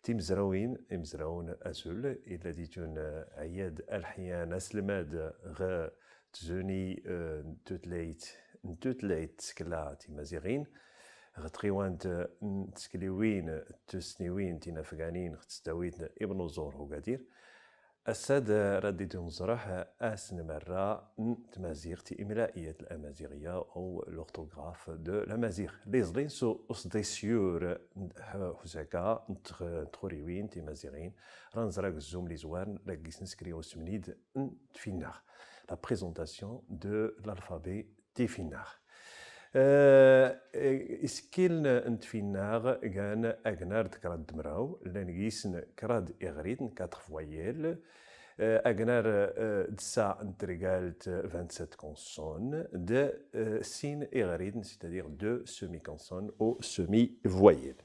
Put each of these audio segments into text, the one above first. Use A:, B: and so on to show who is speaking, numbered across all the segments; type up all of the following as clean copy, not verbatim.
A: تيمزراوين إمزراون أزول إلا ديتون عياد الحيان أسلماد غا تزوني نتوتليت سكلا تيمازيغين غتغيوانت تسكليوين تسنيوين تينافقانين غتستاويت ابن زور هو قادير الساد رديت نصرح أسن مرة تمازيغ إملائية الأمازيغية أو l'orthographe de l'Amazigh. ليزلين سو أصديسيور هزاكا نتخوريوين تمازيغين رانزراك الزوم لي زوان لاكيس نسكريو سمنيد تفيناغ. La présentation de l'alphabet تفيناغ. إسكيل نتفيناغ كان أغنار كراد دمراو لانجيسن كراد إغريد 4 فويل أغنار دسا نتريغالت 27 كونسون د سين إغريد c'est-à-dire 2 semi-consonnes au semi-voyelles.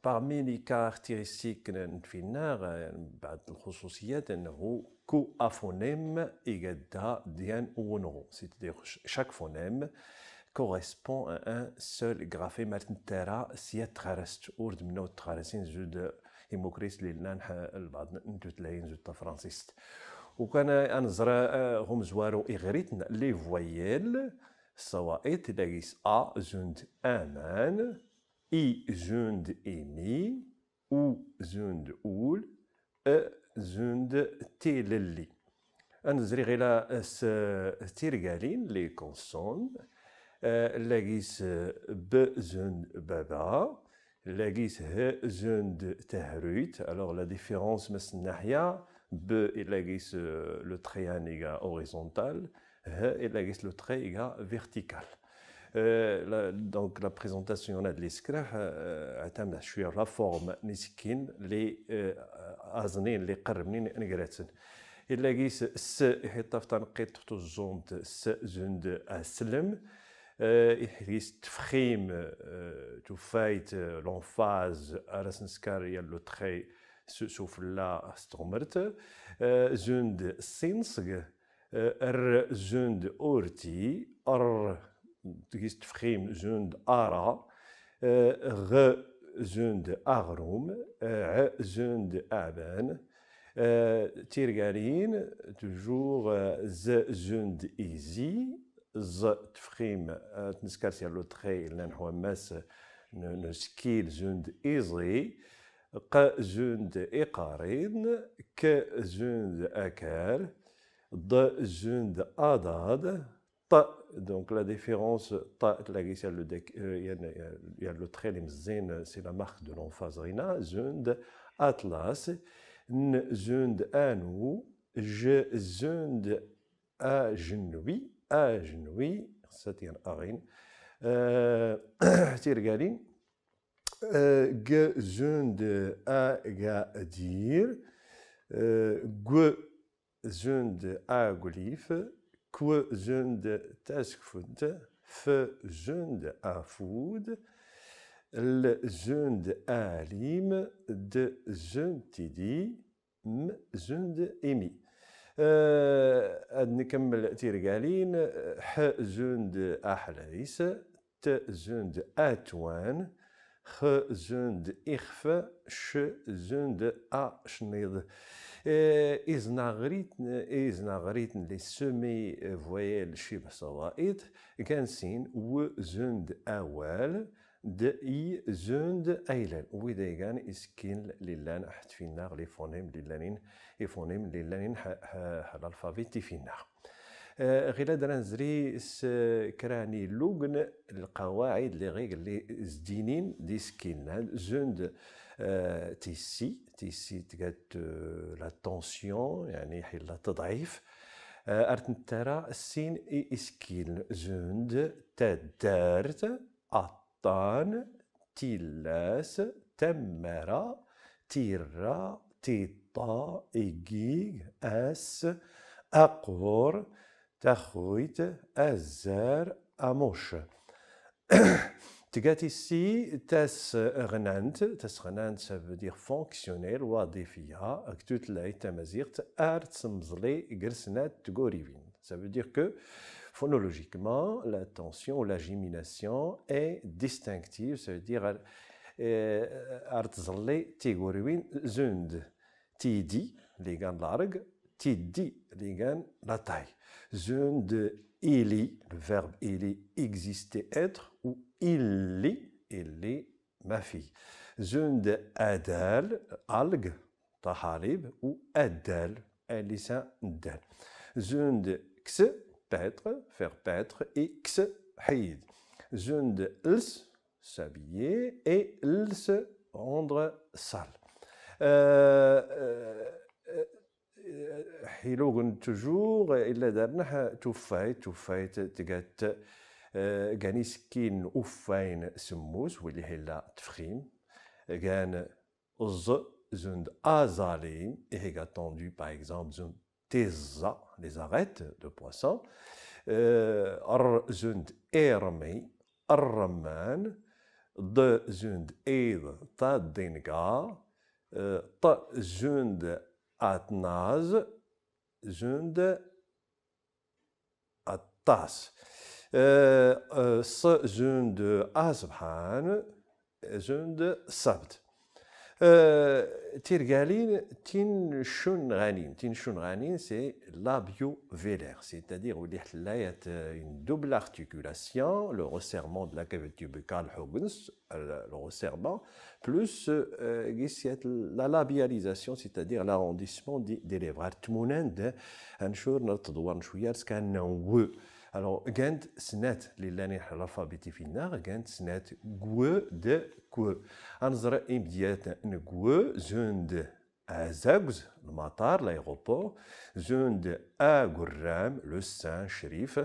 A: Parmi les caractéristiques نتفيناغ بعض الخصوصيات أنه كو أفونيم إيجادا ديان ونغو. C'est-à-dire chaque phonème correspond à un seul graphème مالتنتارا سيا تخارست أورد منو تخارسين زود هيموكريس للنانح البعض نتوتلاين زود فرانسيست. وكان أنزرا هم زوارو إغريتن لي فويل سوائط لاقيس أ زوند أمان إي زوند إيمي أو زوند أول زوند تيللي أنزري غيلا تيرغالين لي كونسون لاقيس ب زوند بابا لاقيس ه زوند تهرويت. alors la différence من الناحية ب لاقيس لو تريان إيغا هوريزونتال ه لاقيس لو تري إيغا فيرتيكال. Donc la présentation de l'escrach اعتمد شوية la forme نسكين لي أزنين لي قربنين نقراتن. إلا قيس س يحطف تنقيط تحت الزوند س زوند أسلم يحيس تفخيم تفايت لونفاز أرسنسكار يالو تخي سوفلا استغمرت زوند سينسغ ر زوند أورتي ر تقيس تفخيم زوند آرا غ زوند أغروم ع زوند أعبان تيرغالين توجور ز زوند إيزي ز تفخيم تنسكارسيا لو تخي لنحو ماس نسكيل زوند إيزي ق زوند إقارين ك زوند أكال ض زوند أضاد ط. Donc la différence ط تلاقي il y a le trait limzin, c'est la marque de l'emphase rina زوند أطلس ن زوند أنو ج زوند أجنوي أجنوي ستين أغين تيرغالين ج زوند أغادير ج زوند أغوليف كو زوند تاسكفوت ف زوند أفود ل زوند أليم د زوند تيدي م زوند إيمي. نكمل تيرغالين ح زوند أحلايس ت زوند أتوان خ زوند إخف ش زوند أشنيض. إذن غريتن لي سمي فويل شبه صوائط كان سين و زوند أوال د اي زوند ايلان وإذا كان اسكين للان حت فينا لي فونيم للانين اي فونيم للانين الالفابيت تيفينا غير درنزري كراني لوغن القواعد اللي غير اللي زدينين دي سكين زوند تيسي تقات لا تونسيون يعني حيلا تضعيف ارتنترا السين اي اسكين زوند تدارت طان تيلاس تمرا تيرا تيطا إيجيغ أس أقور تخويت أزار أموش. تقاتي سي تاس غنانت ça veut dire fonctionnel وظيفية أكتوت لاي تمازيغت أرت سمزلي قرسنات تقوريفين. Ça veut dire que phonologiquement, la tension ou la gémination est distinctive, ça veut dire ارتزلي تيغوروين زوند تيدي اللي كان العرق تيدي اللي كان لا تاي زوند إلي le verbe إلي exister être ou إلي ما في زوند أدال ألق طحالب ou أدال اللسان دال زوند كس paître faire paître et كس حيد زوند إلس s'habiller et إلس rendre sale حيلوغن توجور إلا دارنا توفايت تقات كان يسكين أوفاين سموس واللي هلا تفخيم كان زوند أزالين et هيك attendu par exemple زوند تيزا les arêtes de poisson زوند إيرمي الرمان زوند إيض تادينكا زوند أتناز زوند الطاس زوند أسبحان زوند سبت تيرغالين تين شون غانين c'est labio-vélaire c'est-à-dire où il y a une double articulation le resserrement de la cavité buccale le resserrement plus la labialisation c'est-à-dire l'arrondissement des lèvres تمونند هنشور نتدور شويه كان و alors gant snat للاني الالفابيتي فينا gant snat غو د كو انظر امديات نغو زوند ازاغز المطار l'aéroport زوند اغرام لو سان شريف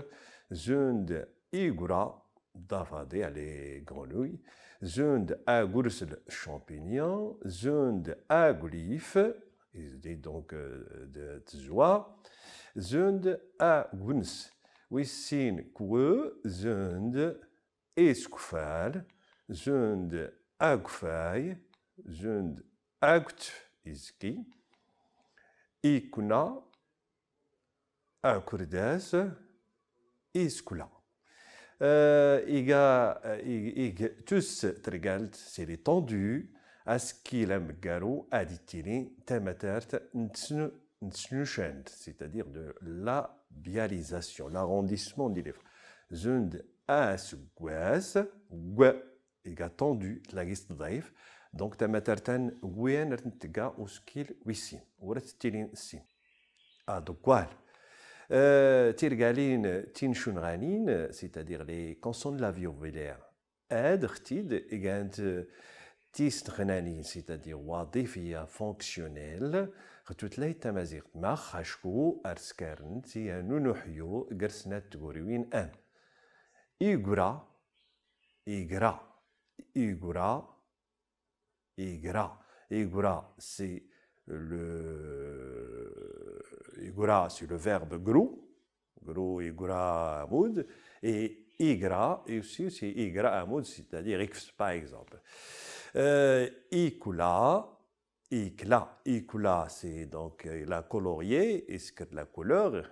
A: زوند ايغرا ضفادع les grenouilles زوند اغرسل champignon زوند اغليف donc de تزوا زوند اغونس ويسين كو زوند اسكفال زوند اغفاي زوند اغت إزكي إيكونا أكرداس إسكولا tous ترجالت سيري تندو أسكيلا مكارو أديتيني تماترت نتسنوشند c'est-à-dire de labialisation l'arrondissement des lèvres زند أس غواس غوا إيجا تندو تلاقيست ضعيف donc تماترتان غوين رتنتقا وسكيل ويسين ورتتيلين السين donc voilà تيرغالين تينشون غانين c'est-à-dire les consonnes labio-vélaires اد ختيد إيجانت تيستغنانين c'est-à-dire وظيفية فونكسيونيل ختوتلاي تمازيغ ما خاشكو أرسكارن تي نونوحيو قرسنات تقوريوين أن إيغرا إيغرا إيغرا إيغرا إيغرا c'est le verbe grou إيغرا moud et إيغرا aussi c'est إيغرا moud c'est-à-dire X par exemple إيكولا إيكلا إيكولا c'est donc la colorier et ce que la couleur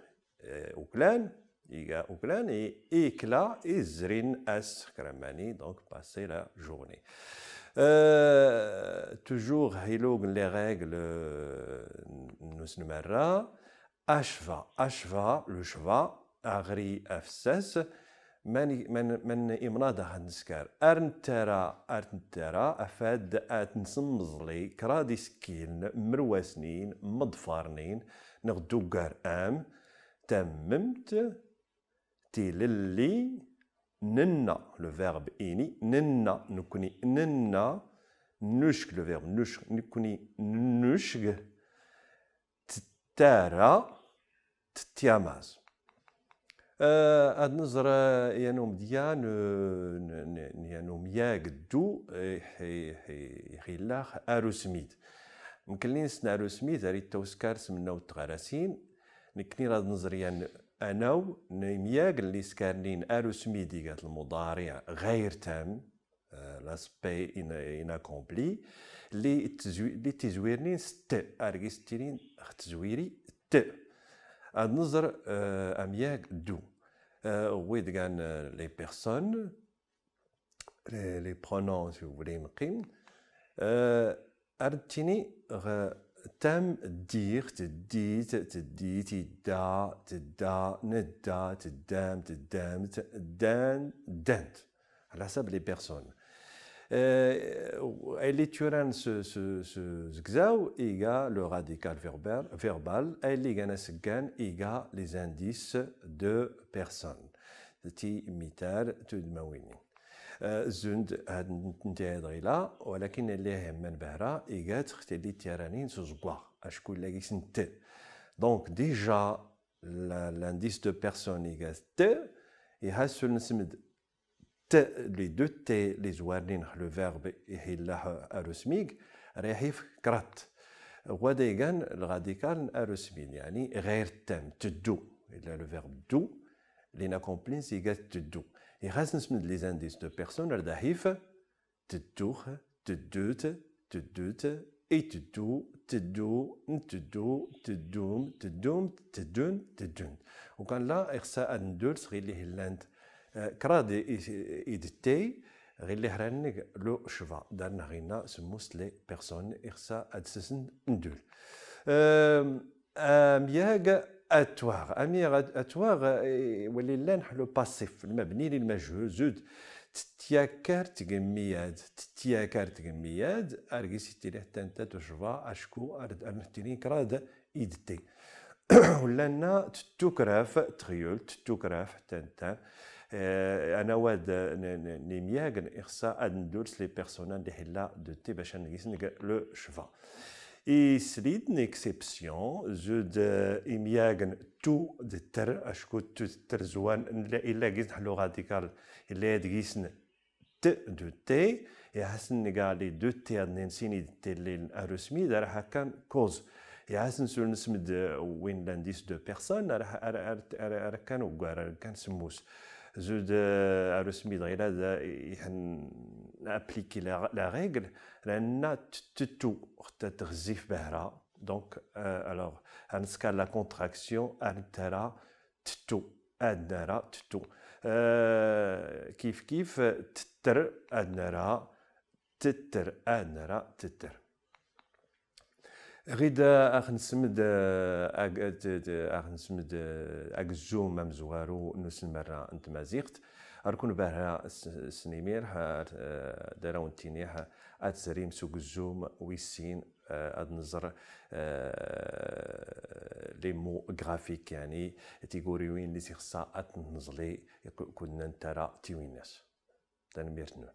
A: أوكلان إيغا أوكلان et إيكلا إزرين أس كرماني donc passer la journée toujours les règles nous نمرة أشفا le cheval أغري أفسس من إمراض هنسكر أرنترا أفاد أتنسمزلي كرادي سكين مرواسنين مضفارنين نغدوغر تممت تيللي ننا le verbe إني ننا نكوني ننا نشك le verbe نشك نكوني نشك تتارا تتياماز هاد نظرة يانوم ديان يانوم ياقدو يخيلاخ أروسميد مكلين سنا أروسميد هاري التوسكار سمناو التغراسين نكني راد نظريان أناو نمياق اللي سكارنين أروسميدي قات المضارع غير تام لاسبي إناكومبلي اللي تزويرنين ست أرغيستيرين تزويري ت هاد نظر أمياق دو ويد كان لي بيرسون les pronoms si vous voulez مقيم أردتني تم دير تديت تدي تدا تدا ندا تدام تدامت دان دانت على حسب les personnes. Elle est turan ce xaou éga le radical verbal, elle est éga les indices de personnes. تي مثال تدمويني زند هاد نتاعي لا ولكن اللي من بهرا ايغات اختلي تيرانين سوزبوا اشكون لاقي سنت دونك ديجا l'indice de personne ايغات ت يحسن نسمد ت لي دو تي لي زوارنين لو فيرب يحله ارسميك رايح كرات ودايغان الراديكال ارسمين يعني غير تام تدو الا لو فيرب دو l'inaccompli égale تدو. Il reste les indices de personnes الضعيف تدوخ تدوت تدوت اي تدو تدو تدو تدوم تدوم تدون تدون. وكان لا إخساء ندول غير اللي هلاند كراد إدتي غير اللي هرانك لو شفا دارنا غينا سموس لي بيرسون إخساء أدسسن ندول. مياغ أتواغ أتواغ ولي لانح لو باسيف المبني للمجهول زود تتياكار تقمياد تتياكار تقمياد أرقسي تيريه تانتا تشفا أشكو أرنتيني كراد إيدتي ولنا تتوكراف تغيول تتوكراف تانتا أنا واد نيمياغن إخسا أدندولس لي بيرسونان دي حلا دو تي باش نقيس لو شفا. Et c'est une exception, je imagine tout de terre, à ce que tout terre il existe le radical, il existe t de t, et à ce négal les deux t à n'enseigne tel arrosmi, d'ailleurs qu'un cause, et à ce sur le de win l'indice de personne, à qu'un ou qu'un smooth. Je arrosmi d'ailleurs appliquer la règle. لأن تتو تتغزيف بهرا دونك alors هنسكال لا كونتراكسيون أنترا تتو أدنرا تتو كيف كيف تتر أدنرا تتر أدنرا تتر غيد أخنسمد أخنسمد أجزوم ممزوارو نسمرا أنت مازيغت أركون بها سنيمير دراون تينيها أتزريم سوق الزوم ويسين أد نظر لي مو غرافيك يعني تيقوري وين لي سيخصا أتنظلي كنا نترى تيوين ناس تنمير نون